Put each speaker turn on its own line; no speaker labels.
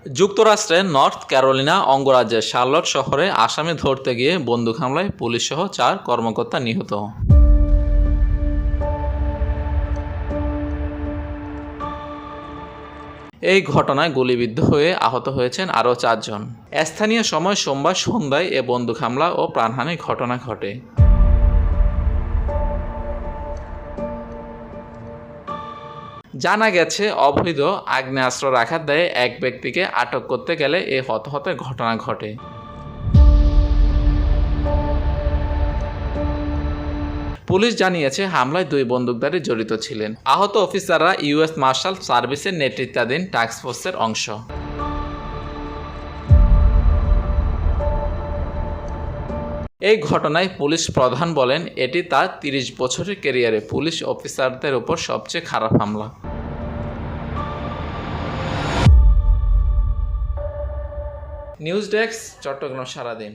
যুক্তরাষ্ট্রের north Carolina অঙ্গরাজ্যের Charlotte শহরে আসামি ধরতে গিয়ে বন্দুক হামলায় পুলিশসহ 4 কর্মকর্তা নিহত। এই ঘটনায় গুলিবিদ্ধ হয়ে আহত হয়েছেন আরও 4 জন। স্থানীয় সময় সোমবার সন্ধ্যায় এ বন্দুক হামলা ও প্রাণহানির ঘটনা ঘটে। জানা গেছে, অবৈধ আগ্নেয়াস্ত্র রাখার দায়ে এক ব্যক্তিকে আটক করতে গেলে এ হতাহতের ঘটনা ঘটে। পুলিশ জানিয়েছে, হামলায় 2 বন্দুকধারী জড়িত ছিলেন। আহত অফিসাররা ইউএস মার্শাল সার্ভিসের নেতৃত্বাধীন টাস্ক ফোর্সের অংশ। এই ঘটনায় পুলিশ প্রধান বলেন, এটি তার 30 বছরের ক্যারিয়ারে পুলিশ অফিসারদের উপর সবচেয়ে খারাপ হামলা। নিউজ ডেস্ক, চট্টগ্রাম সারাদিন।